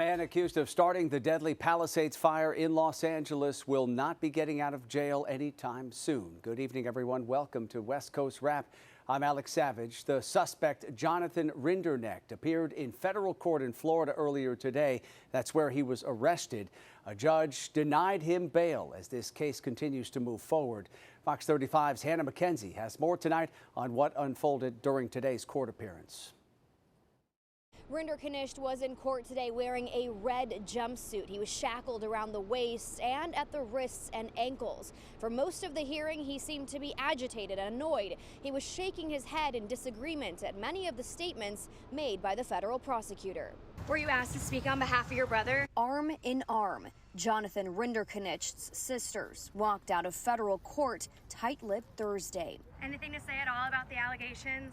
man accused of starting the deadly Palisades fire in Los Angeles will not be getting out of jail anytime soon. Good evening, everyone. Welcome to West Coast Wrap. I'm Alex Savage. The suspect, Jonathan Rinderknecht, appeared in federal court in Florida earlier today. That's where he was arrested. A judge denied him bail as this case continues to move forward. Fox 35's Hannah McKenzie has more tonight on what unfolded during today's court appearance. Rinderknecht was in court today wearing a red jumpsuit. He was shackled around the waist and at the wrists and ankles. For most of the hearing, he seemed to be agitated and annoyed. He was shaking his head in disagreement at many of the statements made by the federal prosecutor. Were you asked to speak on behalf of your brother? Arm in arm, Jonathan Rinderknecht's sisters walked out of federal court tight-lipped Thursday. Anything to say at all about the allegations?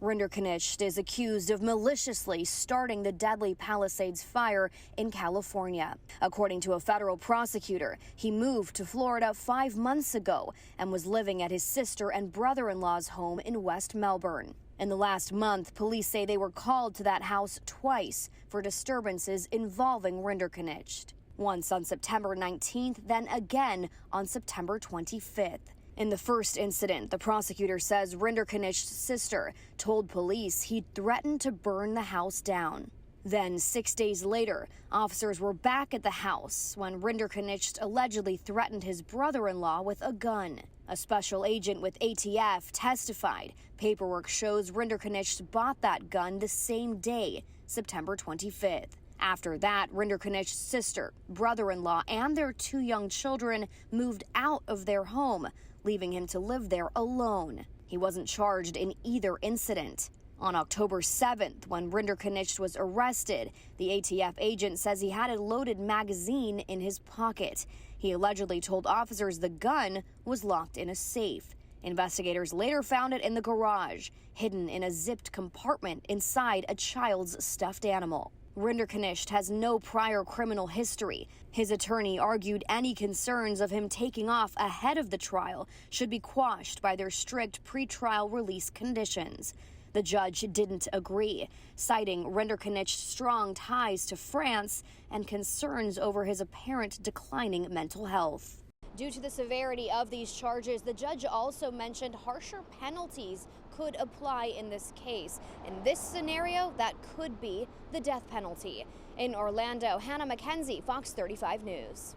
Rinderknecht is accused of maliciously starting the deadly Palisades fire in California. According to a federal prosecutor, he moved to Florida 5 months ago and was living at his sister and brother-in-law's home in West Melbourne. In the last month, police say they were called to that house twice for disturbances involving Rinderknecht. Once on September 19th, then again on September 25th. In the first incident, the prosecutor says Rinderknecht's sister told police he'd threatened to burn the house down. Then, 6 days later, officers were back at the house when Rinderknecht allegedly threatened his brother-in-law with a gun. A special agent with ATF testified paperwork shows Rinderknecht bought that gun the same day, September 25th. After that, Rinderknecht's sister, brother-in-law, and their 2 young children moved out of their home, leaving him to live there alone. He wasn't charged in either incident. On October 7th, when Rinderknecht was arrested, the ATF agent says he had a loaded magazine in his pocket. He allegedly told officers the gun was locked in a safe. Investigators later found it in the garage, hidden in a zipped compartment inside a child's stuffed animal. Rinderknecht has no prior criminal history. His attorney argued any concerns of him taking off ahead of the trial should be quashed by their strict pretrial release conditions. The judge didn't agree, citing Rinderknecht's strong ties to France and concerns over his apparent declining mental health. Due to the severity of these charges, the judge also mentioned harsher penalties could apply in this case. In this scenario, that could be the death penalty. In Orlando, Hannah McKenzie, Fox 35 News.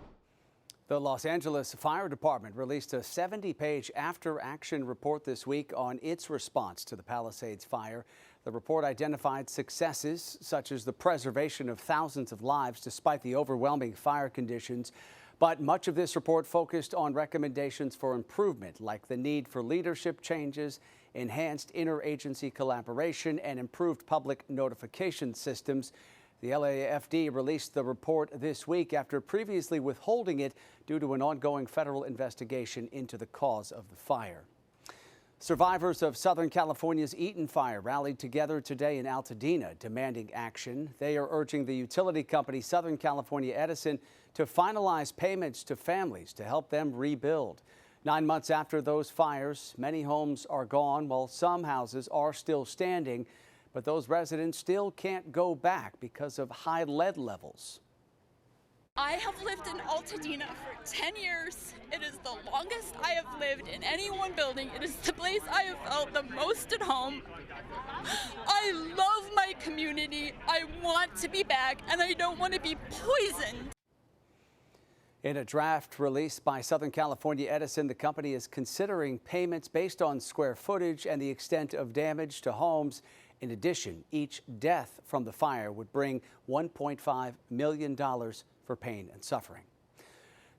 The Los Angeles Fire Department released a 70-page after-action report this week on its response to the Palisades fire. The report identified successes such as the preservation of thousands of lives despite the overwhelming fire conditions. But much of this report focused on recommendations for improvement, like the need for leadership changes, enhanced interagency collaboration, and improved public notification systems. The LAFD released the report this week after previously withholding it due to an ongoing federal investigation into the cause of the fire. Survivors of Southern California's Eaton fire rallied together today in Altadena, demanding action. They are urging the utility company Southern California Edison to finalize payments to families to help them rebuild. 9 months after those fires, many homes are gone while some houses are still standing, but those residents still can't go back because of high lead levels. I have lived in Altadena for 10 years. It is the longest I have lived in any one building. It is the place I have felt the most at home. I love my community. I want to be back, and I don't want to be poisoned. In a draft released by Southern California Edison, the company is considering payments based on square footage and the extent of damage to homes. In addition, each death from the fire would bring $1.5 million for pain and suffering.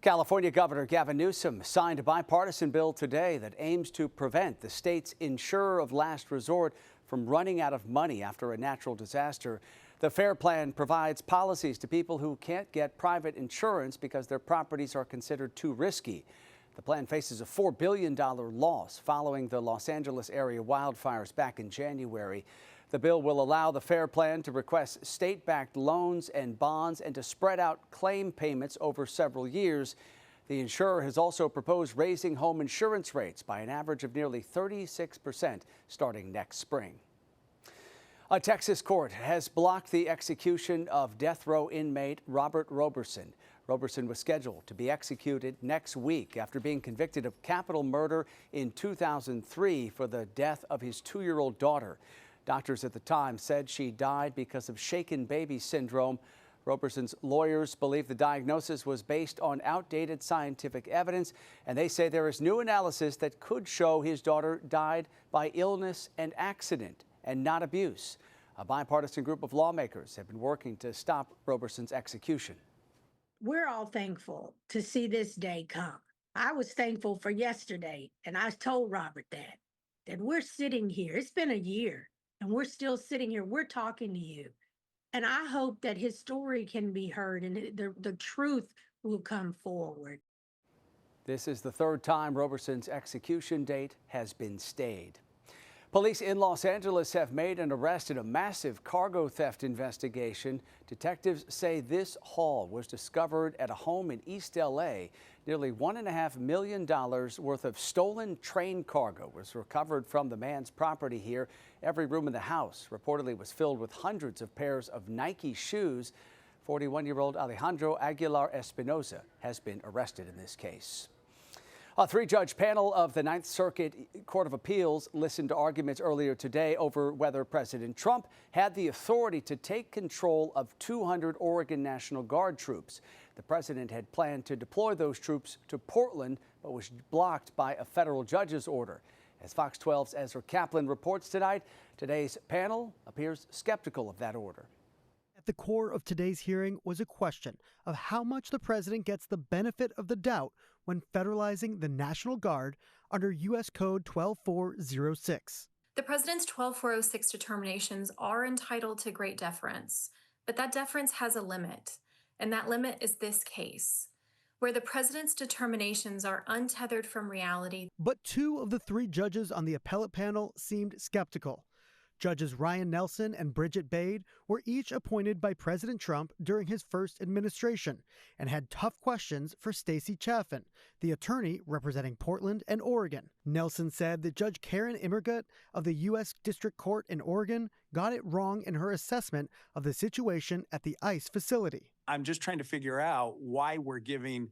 California Governor Gavin Newsom signed a bipartisan bill today that aims to prevent the state's insurer of last resort from running out of money after a natural disaster. The FAIR Plan provides policies to people who can't get private insurance because their properties are considered too risky. The plan faces a $4 billion loss following the Los Angeles area wildfires back in January. The bill will allow the FAIR Plan to request state-backed loans and bonds and to spread out claim payments over several years. The insurer has also proposed raising home insurance rates by an average of nearly 36% starting next spring. A Texas court has blocked the execution of death row inmate Robert Roberson. Roberson was scheduled to be executed next week after being convicted of capital murder in 2003 for the death of his 2-year-old daughter. Doctors at the time said she died because of shaken baby syndrome. Roberson's lawyers believe the diagnosis was based on outdated scientific evidence, and they say there is new analysis that could show his daughter died by illness and accident and not abuse. A bipartisan group of lawmakers have been working to stop Roberson's execution. We're all thankful to see this day come. I was thankful for yesterday, and I told Robert that we're sitting here. It's been a year, and we're still sitting here. We're talking to you. And I hope that his story can be heard and the truth will come forward. This is the third time Roberson's execution date has been stayed. Police in Los Angeles have made an arrest in a massive cargo theft investigation. Detectives say this haul was discovered at a home in East L.A. Nearly $1.5 million worth of stolen train cargo was recovered from the man's property here. Every room in the house reportedly was filled with hundreds of pairs of Nike shoes. 41-year-old Alejandro Aguilar Espinoza has been arrested in this case. A 3-judge panel of the Ninth Circuit Court of Appeals listened to arguments earlier today over whether President Trump had the authority to take control of 200 Oregon National Guard troops. The president had planned to deploy those troops to Portland, but was blocked by a federal judge's order. As Fox 12's Ezra Kaplan reports tonight, today's panel appears skeptical of that order. At the core of today's hearing was a question of how much the president gets the benefit of the doubt when federalizing the National Guard under U.S. Code 12406. The president's 12406 determinations are entitled to great deference, but that deference has a limit, and that limit is this case, where the president's determinations are untethered from reality. But 2 of the 3 judges on the appellate panel seemed skeptical. Judges Ryan Nelson and Bridget Bade were each appointed by President Trump during his first administration and had tough questions for Stacey Chaffin, the attorney representing Portland and Oregon. Nelson said that Judge Karen Immergut of the U.S. District Court in Oregon got it wrong in her assessment of the situation at the ICE facility. I'm just trying to figure out why we're giving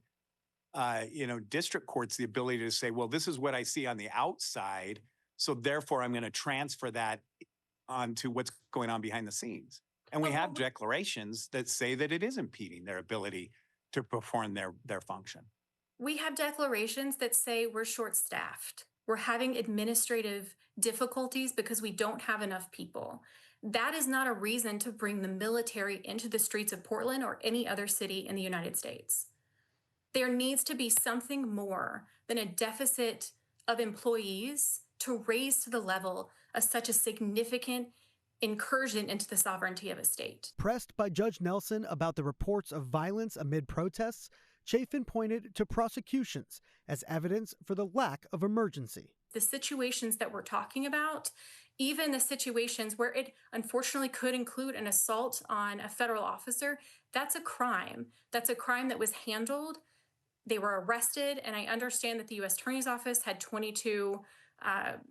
district courts the ability to say, well, this is what I see on the outside, so therefore I'm going to transfer that onto what's going on behind the scenes. And we have declarations that say that it is impeding their ability to perform their function. We have declarations that say we're short-staffed. We're having administrative difficulties because we don't have enough people. That is not a reason to bring the military into the streets of Portland or any other city in the United States. There needs to be something more than a deficit of employees to raise to the level of such a significant incursion into the sovereignty of a state. Pressed by Judge Nelson about the reports of violence amid protests, Chafin pointed to prosecutions as evidence for the lack of emergency. The situations that we're talking about, even the situations where it unfortunately could include an assault on a federal officer, that's a crime. That's a crime that was handled. They were arrested, and I understand that the U.S. Attorney's Office had 22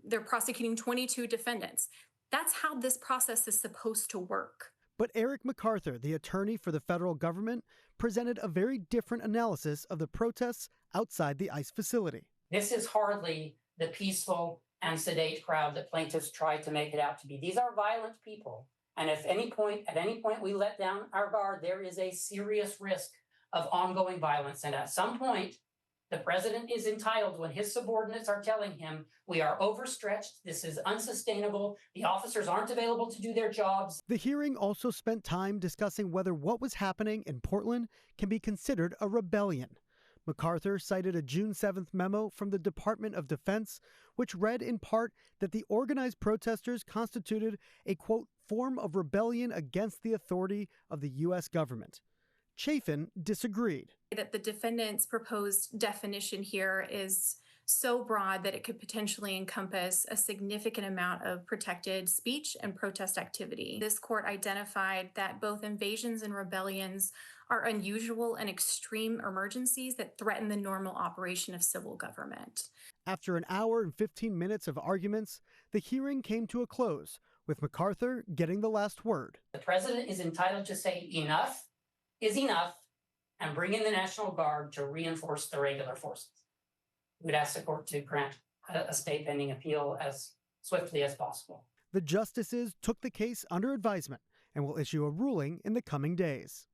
they're prosecuting 22 defendants. That's how this process is supposed to work. But Eric MacArthur, the attorney for the federal government, presented a very different analysis of the protests outside the ICE facility. This is hardly the peaceful and sedate crowd that plaintiffs tried to make it out to be. These are violent people. And if at any point we let down our guard, there is a serious risk of ongoing violence. And at some point, the president is entitled, when his subordinates are telling him, we are overstretched, this is unsustainable, the officers aren't available to do their jobs. The hearing also spent time discussing whether what was happening in Portland can be considered a rebellion. MacArthur cited a June 7th memo from the Department of Defense, which read in part that the organized protesters constituted a, quote, form of rebellion against the authority of the U.S. government. Chafin disagreed. That the defendant's proposed definition here is so broad that it could potentially encompass a significant amount of protected speech and protest activity. This court identified that both invasions and rebellions are unusual and extreme emergencies that threaten the normal operation of civil government. After an hour and 15 minutes of arguments, the hearing came to a close with MacArthur getting the last word. The president is entitled to say enough is enough and bring in the National Guard to reinforce the regular forces. We'd ask the court to grant a stay pending appeal as swiftly as possible. The justices took the case under advisement and will issue a ruling in the coming days.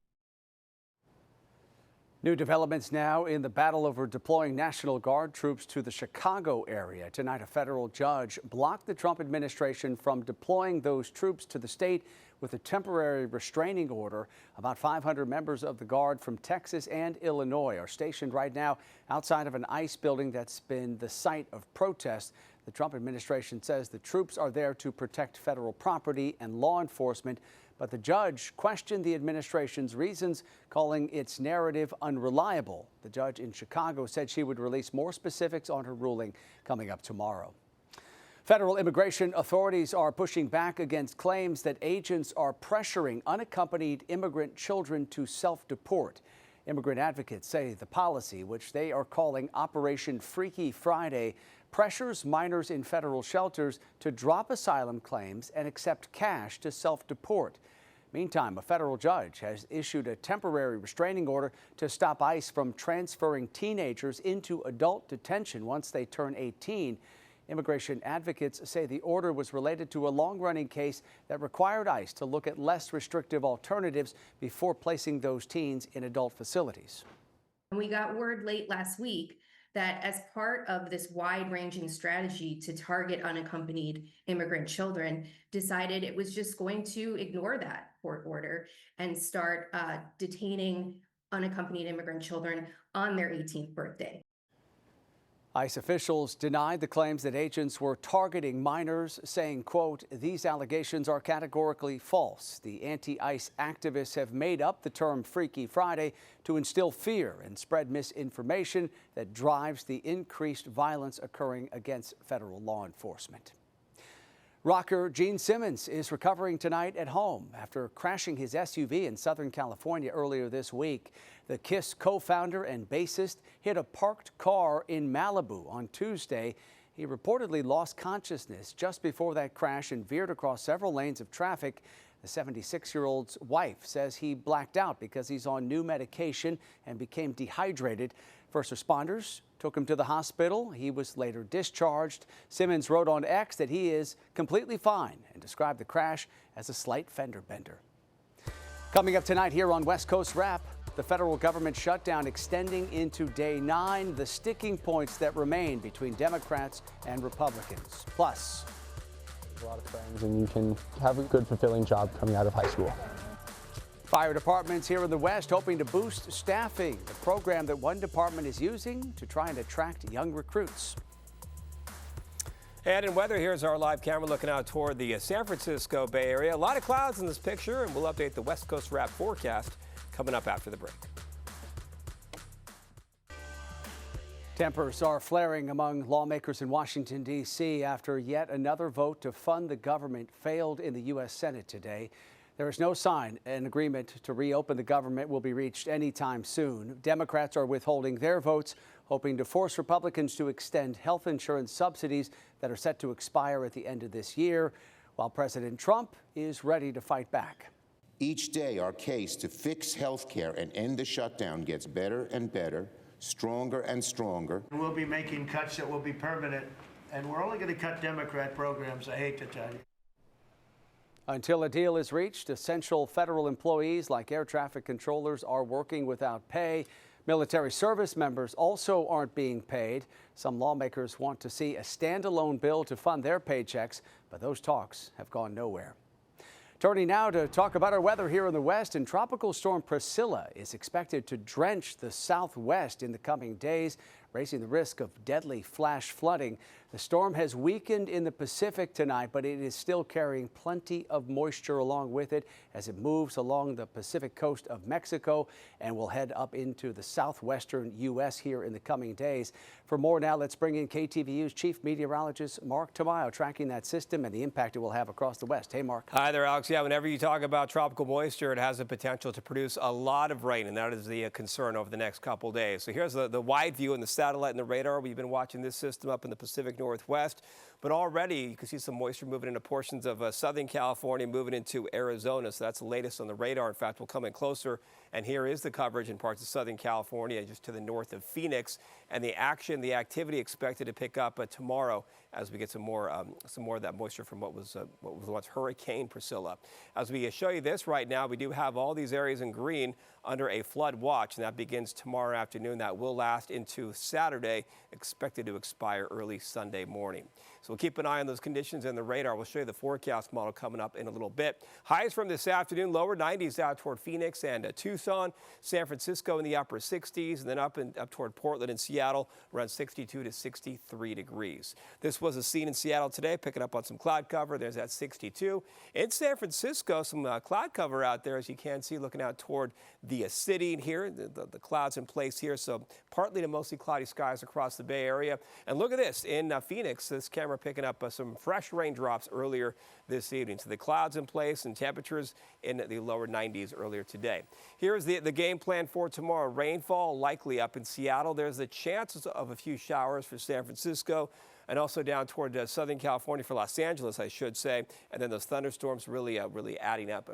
New developments now in the battle over deploying National Guard troops to the Chicago area. Tonight, a federal judge blocked the Trump administration from deploying those troops to the state with a temporary restraining order. About 500 members of the Guard from Texas and Illinois are stationed right now outside of an ICE building that's been the site of protests. The Trump administration says the troops are there to protect federal property and law enforcement. But the judge questioned the administration's reasons, calling its narrative unreliable. The judge in Chicago said she would release more specifics on her ruling coming up tomorrow. Federal immigration authorities are pushing back against claims that agents are pressuring unaccompanied immigrant children to self-deport. Immigrant advocates say the policy, which they are calling Operation Freaky Friday, pressures minors in federal shelters to drop asylum claims and accept cash to self-deport. Meantime, a federal judge has issued a temporary restraining order to stop ICE from transferring teenagers into adult detention once they turn 18. Immigration advocates say the order was related to a long-running case that required ICE to look at less restrictive alternatives before placing those teens in adult facilities. We got word late last week that as part of this wide-ranging strategy to target unaccompanied immigrant children, decided it was just going to ignore that court order and start detaining unaccompanied immigrant children on their 18th birthday. ICE officials denied the claims that agents were targeting minors, saying, quote, "These allegations are categorically false. The anti-ICE activists have made up the term Freaky Friday to instill fear and spread misinformation that drives the increased violence occurring against federal law enforcement." Rocker Gene Simmons is recovering tonight at home after crashing his SUV in Southern California earlier this week. The KISS co-founder and bassist hit a parked car in Malibu on Tuesday. He reportedly lost consciousness just before that crash and veered across several lanes of traffic. The 76-year-old's wife says he blacked out because he's on new medication and became dehydrated. First responders took him to the hospital. He was later discharged. Simmons wrote on X that he is completely fine and described the crash as a slight fender bender. Coming up tonight here on West Coast Wrap, the federal government shutdown extending into day 9, the sticking points that remain between Democrats and Republicans. Plus, a lot of friends and you can have a good, fulfilling job coming out of high school. Fire departments here in the West hoping to boost staffing, the program that one department is using to try and attract young recruits. And in weather, here's our live camera looking out toward the San Francisco Bay Area. A lot of clouds in this picture, and we'll update the West Coast Wrap forecast coming up after the break. Tempers are flaring among lawmakers in Washington, D.C. after yet another vote to fund the government failed in the U.S. Senate today. There is no sign an agreement to reopen the government will be reached anytime soon. Democrats are withholding their votes, hoping to force Republicans to extend health insurance subsidies that are set to expire at the end of this year, while President Trump is ready to fight back. Each day, our case to fix health care and end the shutdown gets better and better, stronger and stronger. We'll be making cuts that will be permanent, and we're only going to cut Democrat programs, I hate to tell you. Until a deal is reached, essential federal employees like air traffic controllers are working without pay. Military service members also aren't being paid. Some lawmakers want to see a standalone bill to fund their paychecks, but those talks have gone nowhere. Turning now to talk about our weather here in the West, and Tropical Storm Priscilla is expected to drench the Southwest in the coming days, raising the risk of deadly flash flooding. The storm has weakened in the Pacific tonight, but it is still carrying plenty of moisture along with it as it moves along the Pacific coast of Mexico and will head up into the southwestern U.S. here in the coming days. For more now, let's bring in KTVU's chief meteorologist, Mark Tamayo, tracking that system and the impact it will have across the West. Hey, Mark. Hi there, Alex. Yeah, whenever you talk about tropical moisture, it has the potential to produce a lot of rain, and that is the concern over the next couple days. So here's the wide view in the satellite and the radar. We've been watching this system up in the Pacific Northwest, but already you can see some moisture moving into portions of Southern California, moving into Arizona. So that's the latest on the radar. In fact, we'll come in closer, and here is the coverage in parts of Southern California, just to the north of Phoenix, and the activity expected to pick up tomorrow as we get some more of that moisture from what was once Hurricane Priscilla. As we show you this right now, we do have all these areas in green under a flood watch, and that begins tomorrow afternoon. That will last into Saturday, expected to expire early Sunday morning. So we'll keep an eye on those conditions and the radar. We'll show you the forecast model coming up in a little bit. Highs from this afternoon, lower 90s out toward Phoenix and Tucson, San Francisco in the upper 60s, and then up toward Portland and Seattle, around 62 to 63 degrees. This was a scene in Seattle today, picking up on some cloud cover. There's that 62. In San Francisco, some cloud cover out there, as you can see, looking out toward the city here, the clouds in place here. So partly to mostly cloudy skies across the Bay Area. And look at this in Phoenix, this camera picking up some fresh raindrops earlier this evening. So the clouds in place and temperatures in the lower 90s earlier today. Here's the game plan for tomorrow. Rainfall likely up in Seattle. There's the chances of a few showers for San Francisco, and also down toward Southern California for Los Angeles, I should say. And then those thunderstorms really adding up,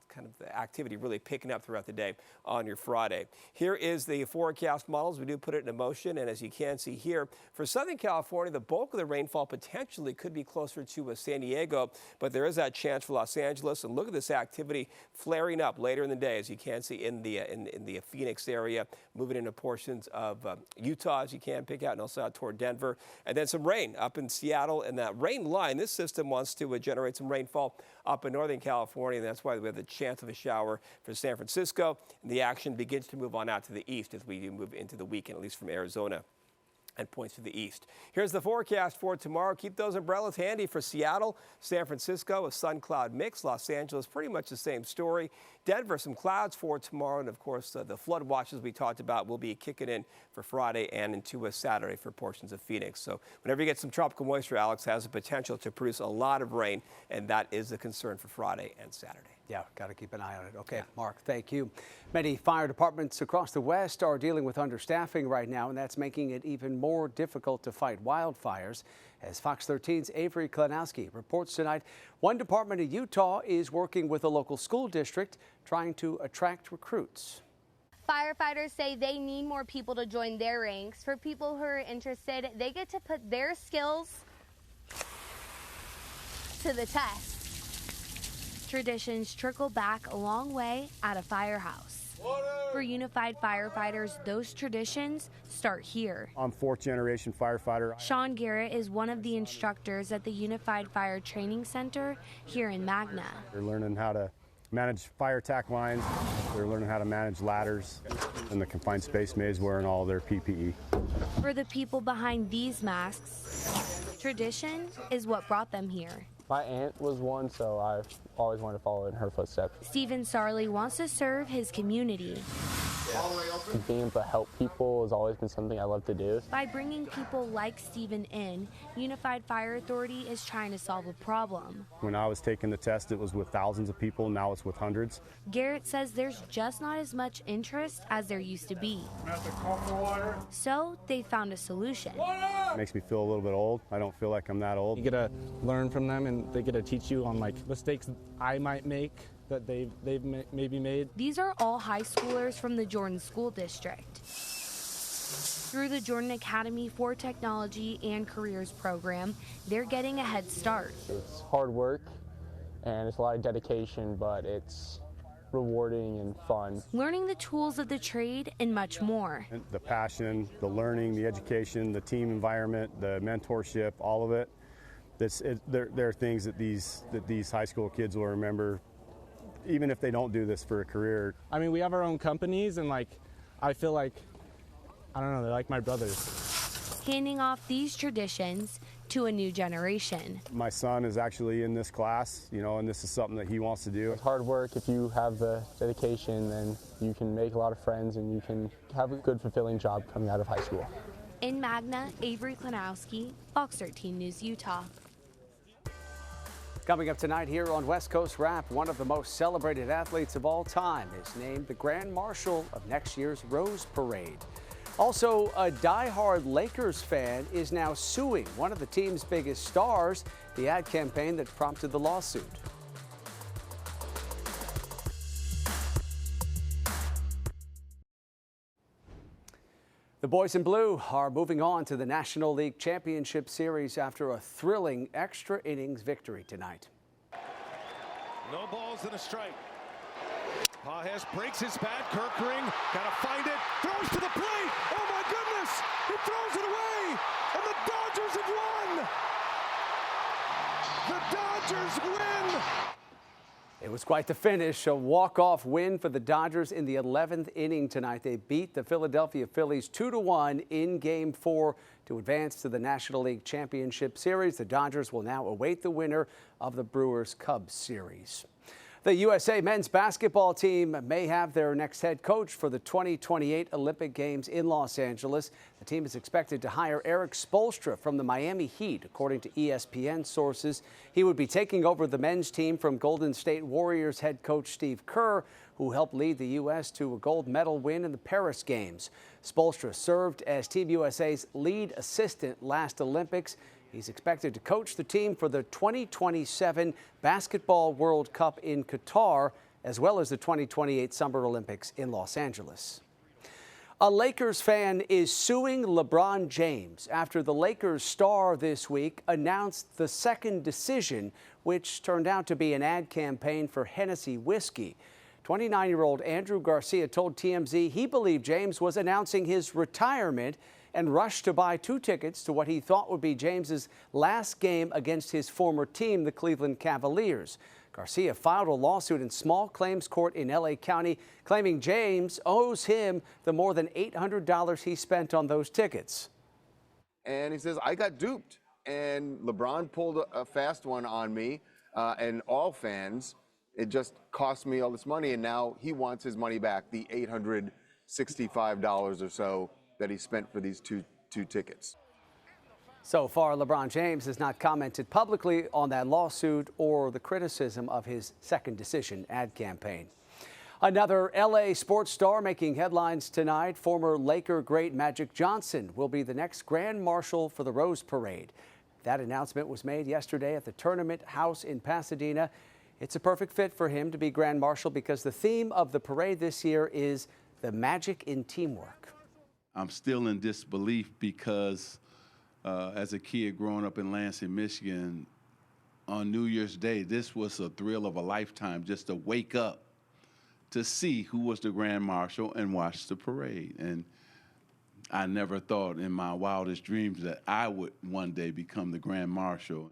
kind of the activity really picking up throughout the day on your Friday. Here is the forecast models. We do put it in motion, and as you can see here, for Southern California, the bulk of the rainfall potentially could be closer to San Diego, but there is that chance for Los Angeles. And look at this activity flaring up later in the day, as you can see in the Phoenix area, moving into portions of Utah, as you can pick out, and also out toward Denver. And then some rain up in Seattle, and that rain line, this system wants to generate some rainfall up in Northern California, and that's why we have the chance of a shower for San Francisco. And the action begins to move on out to the east as we move into the weekend, at least from Arizona, and points to the east. Here's the forecast for tomorrow. Keep those umbrellas handy for Seattle, San Francisco, a sun-cloud mix. Los Angeles, pretty much the same story. Denver, some clouds for tomorrow. And, of course, the flood watches we talked about will be kicking in for Friday and into Saturday for portions of Phoenix. So whenever you get some tropical moisture, Alex, has the potential to produce a lot of rain, and that is a concern for Friday and Saturday. Yeah, got to keep an eye on it. Okay, yeah. Mark, thank you. Many fire departments across the West are dealing with understaffing right now, and that's making it even more difficult to fight wildfires. As Fox 13's Avery Klanowski reports tonight, one department in Utah is working with a local school district trying to attract recruits. Firefighters say they need more people to join their ranks. For people who are interested, they get to put their skills to the test. Traditions trickle back a long way at a firehouse. For unified firefighters, those traditions start here. I'm fourth-generation firefighter. Sean Garrett is one of the instructors at the Unified Fire Training Center here in Magna. They're learning how to manage fire attack lines. They're learning how to manage ladders in the confined space maze, wearing all their PPE. For the people behind these masks, tradition is what brought them here. My aunt was one, so I've always wanted to follow in her footsteps. Stephen Sarley wants to serve his community. Being able to help people has always been something I love to do. By bringing people like Stephen in, Unified Fire Authority is trying to solve a problem. When I was taking the test, it was with thousands of people. Now it's with hundreds. Garrett says there's just not as much interest as there used to be. So they found a solution. It makes me feel a little bit old. I don't feel like I'm that old. You get to learn from them, and they get to teach you on mistakes I might make that they've maybe made. These are all high schoolers from the Jordan School District. Through the Jordan Academy for Technology and Careers program, they're getting a head start. It's hard work and it's a lot of dedication, but it's rewarding and fun. Learning the tools of the trade and much more. The passion, the learning, the education, the team environment, the mentorship, all of it. There are things that these high school kids will remember, even if they don't do this for a career. I mean, we have our own companies, and I feel like, I don't know, they're like my brothers. Handing off these traditions to a new generation. My son is actually in this class, and this is something that he wants to do. It's hard work. If you have the dedication, then you can make a lot of friends and you can have a good, fulfilling job coming out of high school. In Magna, Avery Klanowski, Fox 13 News, Utah. Coming up tonight here on West Coast Rap, one of the most celebrated athletes of all time is named the Grand Marshal of next year's Rose Parade. Also, a diehard Lakers fan is now suing one of the team's biggest stars, the ad campaign that prompted the lawsuit. The boys in blue are moving on to the National League Championship Series after a thrilling extra innings victory tonight. No balls and a strike. Pajes breaks his bat. Kirkering gotta find it. Throws to the plate. Oh my goodness! He throws it away, and the Dodgers have won. The Dodgers win. It was quite the finish, a walk-off win for the Dodgers in the 11th inning tonight. They beat the Philadelphia Phillies 2-1 in Game 4 to advance to the National League Championship Series. The Dodgers will now await the winner of the Brewers-Cubs series. The USA men's basketball team may have their next head coach for the 2028 Olympic Games in Los Angeles. The team is expected to hire Eric Spoelstra from the Miami Heat, according to ESPN sources. He would be taking over the men's team from Golden State Warriors head coach Steve Kerr, who helped lead the U.S. to a gold medal win in the Paris Games. Spoelstra served as Team USA's lead assistant last Olympics. He's expected to coach the team for the 2027 Basketball World Cup in Qatar, as well as the 2028 Summer Olympics in Los Angeles. A Lakers fan is suing LeBron James after the Lakers star this week announced the second decision, which turned out to be an ad campaign for Hennessy whiskey. 29-year-old Andrew Garcia told TMZ he believed James was announcing his retirement and rushed to buy 2 tickets to what he thought would be James's last game against his former team, the Cleveland Cavaliers. Garcia filed a lawsuit in small claims court in LA County, claiming James owes him the more than $800 he spent on those tickets. And he says, I got duped, and LeBron pulled a fast one on me, and all fans. It just cost me all this money, and now he wants his money back, the $865 or so that he spent for these two tickets. So far, LeBron James has not commented publicly on that lawsuit or the criticism of his second decision ad campaign. Another LA sports star making headlines tonight, former Laker great Magic Johnson will be the next Grand Marshal for the Rose Parade. That announcement was made yesterday at the Tournament House in Pasadena. It's a perfect fit for him to be Grand Marshal because the theme of the parade this year is the magic in teamwork. I'm still in disbelief because as a kid growing up in Lansing, Michigan, on New Year's Day, this was a thrill of a lifetime just to wake up to see who was the Grand Marshal and watch the parade. And I never thought in my wildest dreams that I would one day become the Grand Marshal.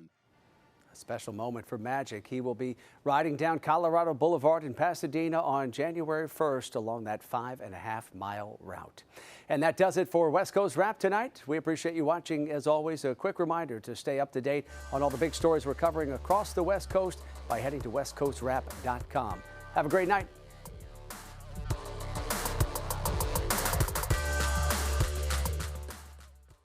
A special moment for Magic. He will be riding down Colorado Boulevard in Pasadena on January 1st along that 5.5-mile route. And that does it for West Coast Wrap tonight. We appreciate you watching. As always, a quick reminder to stay up to date on all the big stories we're covering across the West Coast by heading to westcoastwrap.com. Have a great night.